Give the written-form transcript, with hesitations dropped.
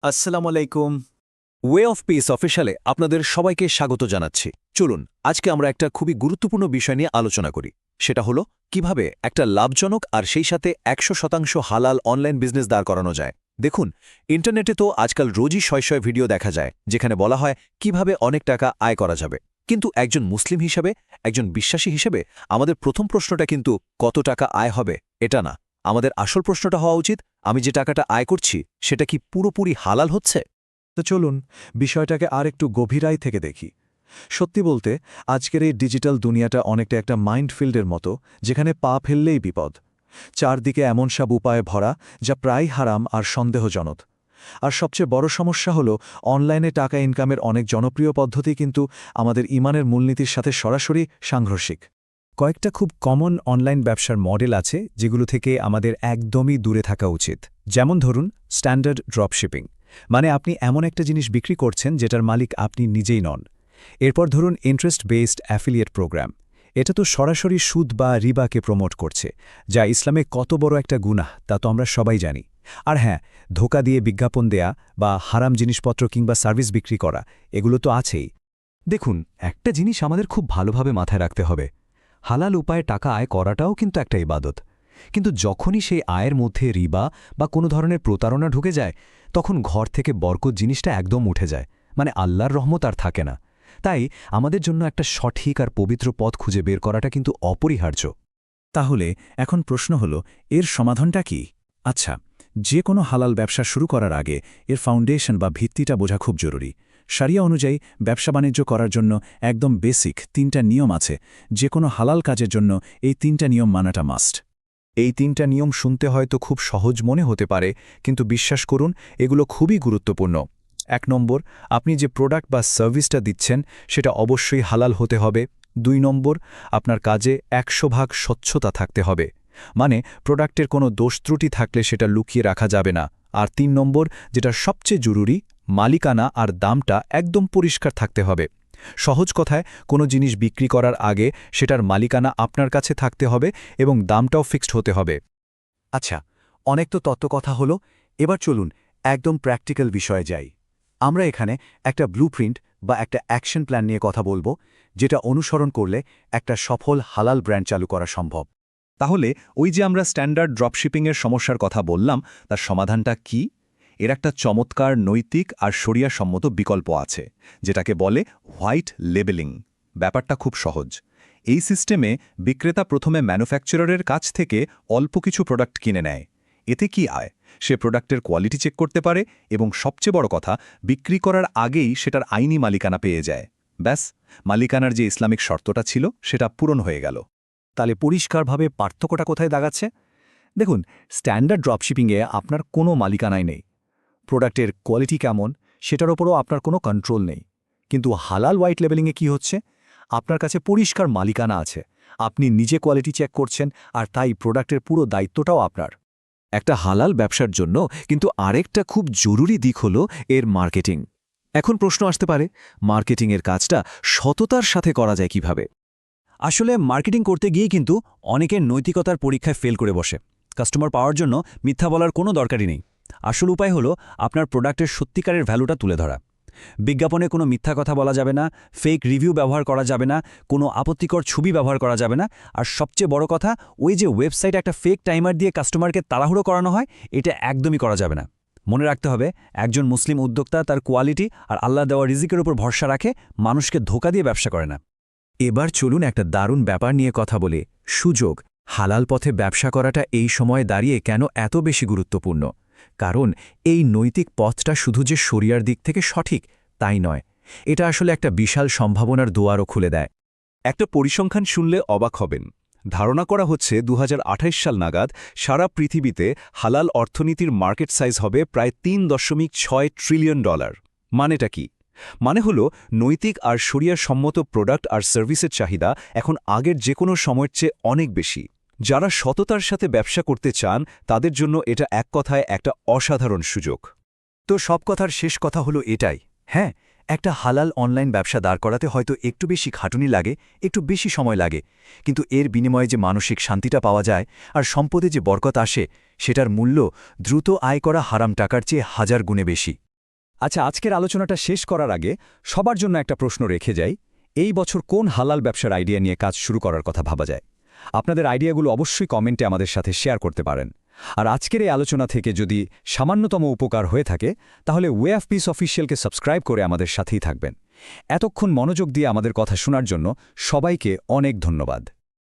আসসালামু আলাইকুম। Way of piece অফিশিয়ালে আপনাদের সবাইকে স্বাগত জানাচ্ছি। চলুন আজকে আমরা একটা খুবই গুরুত্বপূর্ণ বিষয় নিয়ে আলোচনা করি। সেটা হলো কিভাবে একটা লাভজনক আর সেই সাথে ১০০% হালাল অনলাইন বিজনেস দাঁড় করানো যায়। দেখুন, ইন্টারনেটে তো আজকাল রোজই শয় ভিডিও দেখা যায় যেখানে বলা হয় কিভাবে অনেক টাকা আয় করা যাবে। কিন্তু একজন মুসলিম হিসেবে, একজন বিশ্বাসী হিসেবে আমাদের প্রথম প্রশ্নটা কিন্তু কত টাকা আয় হবে এটা না। আমাদের আসল প্রশ্নটা হওয়া উচিত, আমি যে টাকাটা আয় করছি সেটা কি পুরোপুরি হালাল হচ্ছে? তো চলুন বিষয়টাকে আর একটু গভীরাই থেকে দেখি। সত্যি বলতে আজকের এই ডিজিটাল দুনিয়াটা অনেকটা একটা মাইন্ডফিল্ডের মতো, যেখানে পা ফেললেই বিপদ। চারদিকে এমন সব উপায়ে ভরা যা প্রায় হারাম আর সন্দেহজনক। আর সবচেয়ে বড় সমস্যা হলো অনলাইনে টাকা ইনকামের অনেক জনপ্রিয় পদ্ধতি কিন্তু আমাদের ইমানের মূলনীতির সাথে সরাসরি সাংঘর্ষিক। কয়েকটা খুব কমন অনলাইন ব্যবসার মডেল আছে যেগুলো থেকে আমাদের একদমই দূরে থাকা উচিত। যেমন ধরুন স্ট্যান্ডার্ড ড্রপশিপিং, মানে আপনি এমন একটা জিনিস বিক্রি করছেন যেটার মালিক আপনি নিজেই নন। এরপর ধরুন ইন্টারেস্ট বেসড অ্যাফিলিয়েট প্রোগ্রাম। এটা তো সরাসরি সুদ বা রিবাকে প্রমোট করছে, যা ইসলামে কত বড় একটা গুনাহ তা তো আমরা সবাই জানি। আর হ্যাঁ, ধোঁকা দিয়ে বিজ্ঞাপন দেয়া বা হারাম জিনিসপত্র কিংবা সার্ভিস বিক্রি করা, এগুলো তো আছেই। দেখুন, একটা জিনিস আমাদের খুব ভালোভাবে মাথায় রাখতে হবে। হালাল উপায়ে টাকা আয় করাটাও কিন্তু একটা ইবাদত। কিন্তু যখনই সেই আয়ের মধ্যে রিবা বা কোনো ধরনের প্রতারণা ঢুকে যায়, তখন ঘর থেকে বরকত জিনিসটা একদম উঠে যায়, মানে আল্লাহর রহমত আর থাকে না। তাই আমাদের জন্য একটা সঠিক আর পবিত্র পথ খুঁজে বের করাটা কিন্তু অপরিহার্য। তাহলে এখন প্রশ্ন হল, এর সমাধানটা কি? আচ্ছা, যে কোনো হালাল ব্যবসা শুরু করার আগে এর ফাউন্ডেশন বা ভিত্তিটা বোঝা খুব জরুরি। শারিয়া অনুযায়ী ব্যবসা বাণিজ্য করার জন্য একদম বেসিক ৩টা নিয়ম আছে। যে কোনো হালাল কাজের জন্য এই ৩টা নিয়ম মানাটা মাস্ট। এই ৩টা নিয়ম শুনতে হয়তো খুব সহজ মনে হতে পারে, কিন্তু বিশ্বাস করুন এগুলো খুবই গুরুত্বপূর্ণ। ১ নম্বর, আপনি যে প্রোডাক্ট বা সার্ভিসটা দিচ্ছেন সেটা অবশ্যই হালাল হতে হবে। ২ নম্বর, আপনার কাজে ১০০% স্বচ্ছতা থাকতে হবে, মানে প্রোডাক্টের কোনো দোষ ত্রুটি থাকলে সেটা লুকিয়ে রাখা যাবে না। আর ৩ নম্বর, যেটা সবচেয়ে জরুরি, মালিকানা আর দামটা একদম পরিষ্কার থাকতে হবে। সহজ কথায়, কোনো জিনিস বিক্রি করার আগে সেটার মালিকানা আপনার কাছে থাকতে হবে এবং দামটাও ফিক্সড হতে হবে। আচ্ছা, অনেক তো তত্ত্বকথা হলো, এবার চলুন একদম প্র্যাকটিক্যাল বিষয়ে যাই। আমরা এখানে একটা ব্লুপ্রিন্ট বা একটা অ্যাকশন প্ল্যান নিয়ে কথা বলবো, যেটা অনুসরণ করলে একটা সফল হালাল ব্র্যান্ড চালু করা সম্ভব। তাহলে ওই যে আমরা স্ট্যান্ডার্ড ড্রপশিপিংয়ের সমস্যার কথা বললাম, তার সমাধানটা কি? এর একটা চমৎকার নৈতিক আর শরিয়াসম্মত বিকল্প আছে, যেটাকে বলে হোয়াইট লেবেলিং। ব্যাপারটা খুব সহজ। এই সিস্টেমে বিক্রেতা প্রথমে ম্যানুফ্যাকচারারের কাছ থেকে অল্প কিছু প্রোডাক্ট কিনে নেয়। এতে কি আয়? সে প্রোডাক্টের কোয়ালিটি চেক করতে পারে এবং সবচেয়ে বড় কথা, বিক্রি করার আগেই সেটার আইনি মালিকানা পেয়ে যায়। ব্যাস, মালিকানার যে ইসলামিক শর্তটা ছিল সেটা পূরণ হয়ে গেল। তাহলে পরিষ্কারভাবে পার্থক্যটা কোথায় দাগাচ্ছে? দেখুন, স্ট্যান্ডার্ড ড্রপশিপিংয়ে আপনার কোনো মালিকানাই নেই। প্রোডাক্টের কোয়ালিটি কেমন সেটার ওপরও আপনার কোনো কন্ট্রোল নেই। কিন্তু হালাল হোয়াইট লেবেলিংয়ে কি হচ্ছে? আপনার কাছে পরিষ্কার মালিকানা আছে, আপনি নিজে কোয়ালিটি চেক করছেন, আর তাই প্রোডাক্টের পুরো দায়িত্বটাও আপনার। একটা হালাল ব্যবসার জন্য কিন্তু আরেকটা খুব জরুরি দিক হলো এর মার্কেটিং। এখন প্রশ্ন আসতে পারে, মার্কেটিংয়ের কাজটা সততার সাথে করা যায় কিভাবে? আসলে মার্কেটিং করতে গিয়েই কিন্তু অনেকের নৈতিকতার পরীক্ষায় ফেল করে বসে। কাস্টমার পাওয়ার জন্য মিথ্যা বলার কোনো দরকারই নেই। আসল উপায় হলো আপনার প্রোডাক্টের সত্যিকারের ভ্যালুটা তুলে ধরা। বিজ্ঞাপনে কোনো মিথ্যা কথা বলা যাবে না, ফেক রিভিউ ব্যবহার করা যাবে না, কোনো আপত্তিকর ছবি ব্যবহার করা যাবে না। আর সবচেয়ে বড় কথা, ওই যে ওয়েবসাইটে একটা ফেক টাইমার দিয়ে কাস্টমারকে তাড়াহুড়ো করানো হয়, এটা একদমই করা যাবে না। মনে রাখতে হবে, একজন মুসলিম উদ্যোক্তা তার কোয়ালিটি আর আল্লাহ দেওয়া রিজিকের উপর ভরসা রাখে, মানুষকে ধোঁকা দিয়ে ব্যবসা করে না। এবার চলুন একটা দারুণ ব্যাপার নিয়ে কথা বলি, সুযোগ। হালাল পথে ব্যবসা করাটা এই সময়ে দাঁড়িয়ে কেন এত বেশি গুরুত্বপূর্ণ? কারণ এই নৈতিক পথটা শুধু যে শরিয়ার দিক থেকে সঠিক তাই নয়, এটা আসলে একটা বিশাল সম্ভাবনার দুয়ারও খুলে দেয়। একটা পরিসংখ্যান শুনলে অবাক হবেন। ধারণা করা হচ্ছে ২০২৮ সাল নাগাদ সারা পৃথিবীতে হালাল অর্থনীতির মার্কেট সাইজ হবে প্রায় $৩.৬ ট্রিলিয়ন। মানেটা কি? মানে হলো নৈতিক আর শরিয়ার সম্মত প্রোডাক্ট আর সার্ভিসের চাহিদা এখন আগের যে কোনো সময়ের চেয়ে অনেক বেশি। যারা সততার সাথে ব্যবসা করতে চান তাদের জন্য এটা এক কথায় একটা অসাধারণ সুযোগ। তো সব কথার শেষ কথা হলো এটাই, হ্যাঁ, একটা হালাল অনলাইন ব্যবসা দাঁড় করাতে হয়তো একটু বেশি খাটুনি লাগে, একটু বেশি সময় লাগে, কিন্তু এর বিনিময়ে যে মানসিক শান্তিটা পাওয়া যায় আর সম্পদে যে বরকত আসে, সেটার মূল্য দ্রুত আয় করা হারাম টাকার চেয়ে 1000 গুণে বেশি। আচ্ছা, আজকের আলোচনাটা শেষ করার আগে সবার জন্য একটা প্রশ্ন রেখে যাই। এই বছর কোন হালাল ব্যবসার আইডিয়া নিয়ে কাজ শুরু করার কথা ভাবা যায়? আপনাদের আইডিয়াগুলো অবশ্যই কমেন্টে আমাদের সাথে শেয়ার করতে পারেন। আর আজকের এই আলোচনা থেকে যদি সামান্যতম উপকার হয়ে থাকে, তাহলে ওয়ে অফ পিস অফিসিয়ালকে সাবস্ক্রাইব করে আমাদের সাথেই থাকবেন। এতক্ষণ মনোযোগ দিয়ে আমাদের কথা শোনার জন্য সবাইকে অনেক ধন্যবাদ।